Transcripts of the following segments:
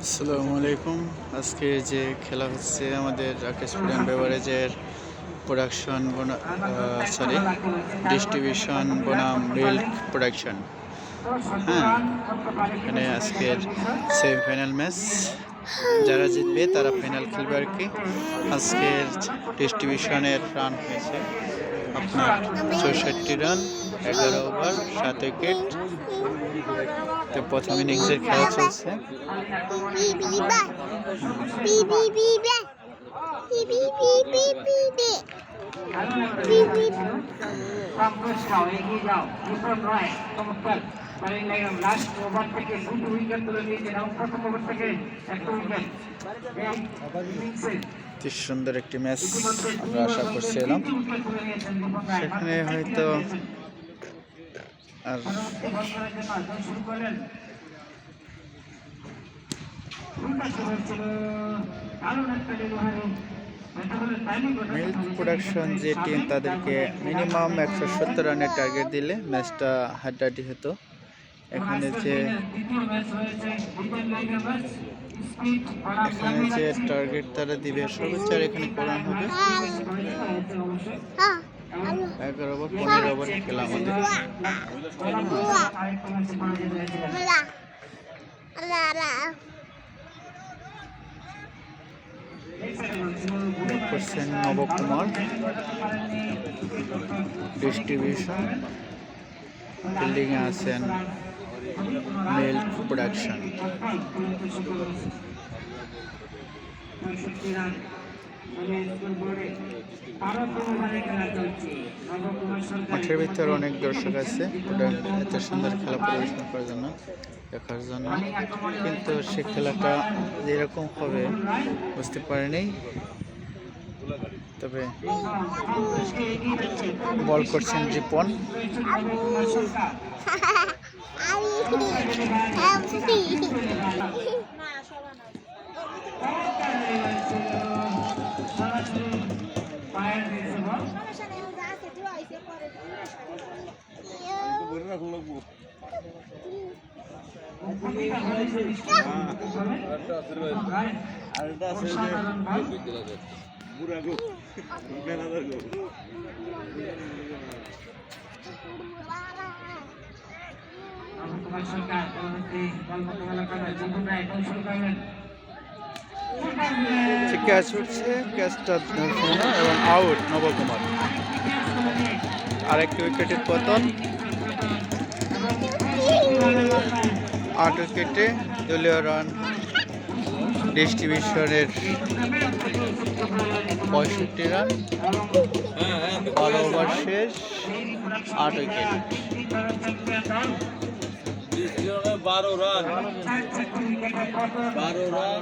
আসসালামু আলাইকুম। আজকে যে খেলা হচ্ছে আমাদের রাকেশ ফুড অ্যান্ড বেভারেজের প্রোডাকশন ডিস্ট্রিবিউশন বনাম মিল্ক প্রোডাকশন। হ্যাঁ, এখানে আজকের সেমিফাইনাল ম্যাচ। যারা জিতবে তারা ফাইনাল খেলবে আর কি। আজকের ডিস্ট্রিবিউশনের রান হয়েছে আপনার 64 রান, 11 ওভার, 7 উইকেট। তো প্রথম ইনিংসের খেলা চলছে। সুন্দর একটি ম্যাচ আমরা আশা করছিলাম, সেখানে হয়তো আর মিল্ক প্রোডাকশন যে টিম, তাদেরকে মিনিমাম 170 রানের টার্গেট দিলে ম্যাচটা হাড্ডাহাড্ডি হতো। এখানে যে টার্গেট তারা দিবে সর্বোচ্চ, আর এখানে কোরআন হবে 11 ওভার 15 ওভার খেলা আমাদের। করছেন নবকুমার, ডিস্ট্রিবিউশন, ফিল্ডিংয়ে আছেন মিল্ক প্রোডাকশন। মাঠের ভিতর অনেক দর্শক আছে এত সুন্দর খেলা পরিবেশন করার জন্য, দেখার জন্য, কিন্তু সে খেলাটা যেরকম হবে বুঝতে পারেনি। তবে বল করছেন রিপন। ক্যাচ উঠছে, ক্যাচটা এবং আউট নবকুমার। আরেকটি উইকেটের পতন, 8 উইকেটে দলীয় রান ডিস্ট্রিবিউশনের 65 রান, 12 ওভার শেষ, 8 উইকেট।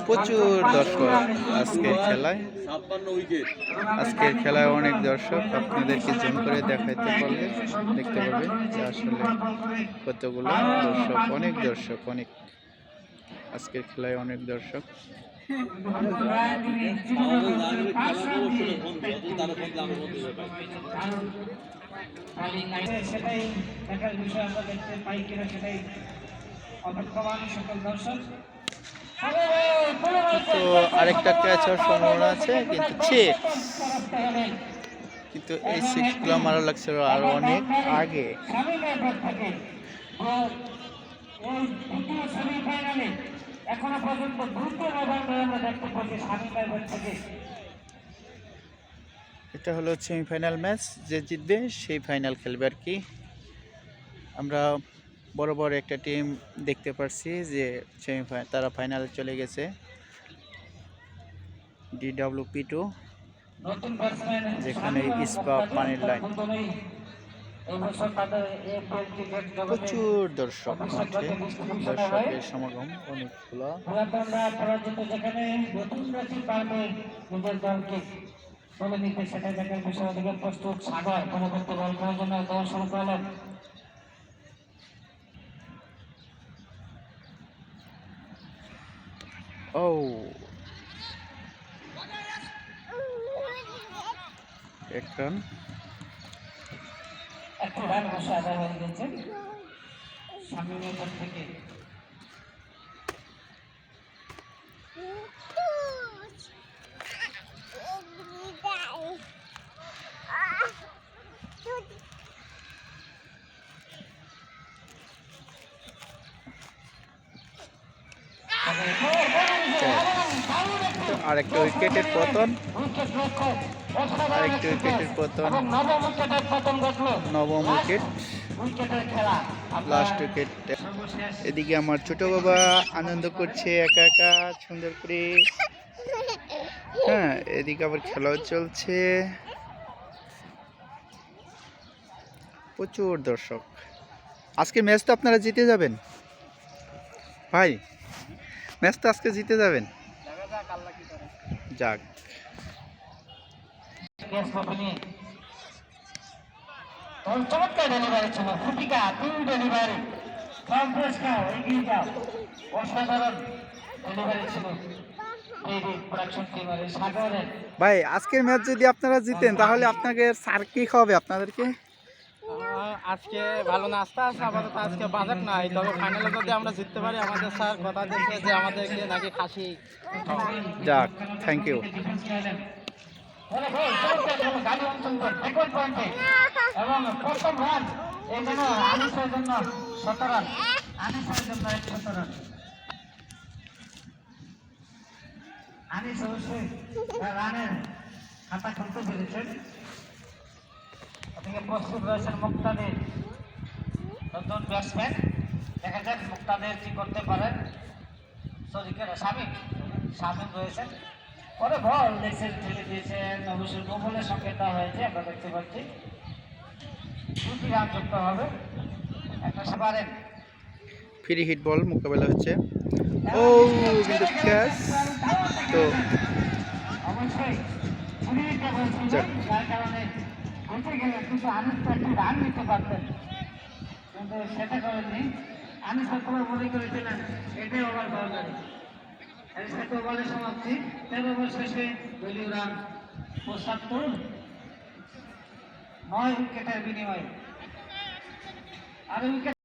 প্রচুর দর্শক আজকের খেলায়, অনেক দর্শক। আপনাদেরকে জুম করে দেখাইতে পারলে দেখতে পাবেন যে আসলে কতগুলো দর্শক, অনেক দর্শক, অনেক আজকের খেলায় অনেক দর্শক। সেটাই দেখার বিষয়, আমরা দেখতে পাই কিনা সেটাই অপেক্ষমান সকল দর্শক। তো আরেকটা ক্যাচ হওয়ার সম্ভাবনা আছে, কিন্তু এই 6গুলো মারা লাগছিল আরো অনেক আগে। এখনো পর্যন্ত দ্রুত আমরা দেখতে পাচ্ছি স্বামী থেকে। এটা হলো সেমিফাইনাল ম্যাচ, যে জিতবে সেই ফাইনাল খেলবে আর কি। আমরা বড় বড় একটা টিম দেখতে পারছি যে তারা ফাইনালে চলে গেছে। DWP2, যেখানে ইস্পা পানির লাইন। প্রচুর দর্শক মাঠে, দর্শকের সমাগম অনেকগুলো। সেটা দেখার বিষয় থেকে প্রস্তুত সাগর পরবর্তী বল করার জন্য দল শুরু করলেন। ও একটু রান বসে আদায় হয়ে গেছে শামীমের থেকে। তো আরেকটা উইকেটের পতন, উইকেট রক্ষক অসাধারণ আরেকটি একটি উইকেটের ক্যাচ পতন, এবং নবম উইকেটের পতন ঘটলো। নবম উইকেট, উইকেটের খেলা লাস্ট উইকেট। সর্বশেষ এদিকে আমার ছোট বাবা আনন্দ করছে একা একা সুন্দর করে। হ্যাঁ, এদিকে আবার খেলাও চলছে, প্রচুর দর্শক। আজকে ম্যাচ তো আপনারা জিতে যাবেন ভাই, ম্যাচ তো আজকে জিতে যাবেন। যাক, চমৎকার ডেলিভারি ছিল, ফুটিকা তিন ডেলিভারি, এগিয়ে যাও, অসাধারণ ডেলিভারি ছিল প্রোডাকশন টিমের সাগরের। ভাই আজকের ম্যাচ যদি আপনারা জিতেন তাহলে আপনাকে স্যার কি খাওয়াবে আপনাদেরকে? আজকে ভালো নাস্তা আছে, আপাতত আজকে বাজেট নাই, তবে ফাইনালে যদি আমরা জিততে পারি আমাদের স্যার কথা দিয়েছে যে আমাদেরকে নাকি খাসি। যাক, থ্যাংক ইউ। এবং প্রথম রান এই জন্য আনিসের জন্য 17 রান, আনিসের জন্য 17 রান। আনিস অবশ্যই তার রানের খাতা খুলতে পেরেছেন। ওদিকে প্রস্তুত রয়েছেন মুক্তাদির, নতুন ব্যাটসম্যান। দেখা যাক মুক্তাদির কি করতে পারেন। সরিকের শামিম রয়েছেন, পরে বল দেখছেন ঠেলে দিয়েছেন, অবশ্যই গোবলের সংকেত দেওয়া হয়েছে, আমরা দেখতে পাচ্ছি। 2টি রান যুক্ত হবে, একটা পারেন। ফ্রি হিট বল মোকাবেলা হচ্ছে। ও কিন্তু ক্যাচ তো অবশ্যই পুলিশটা বলছিল, যাক। যার কারণে বেঁচে গেলে কিন্তু আনিস তো একটি রান নিতে পারতেন, কিন্তু সেটা করেননি। আনিস হয়তো মনে করেছিলেন এটাই ওভার বাউন্ডারি। এর সাথে ওভারের সমাপ্তি, 13 ওভার শেষে দলীয় রান 75, 9 উইকেটের বিনিময়ে। আর উইকেট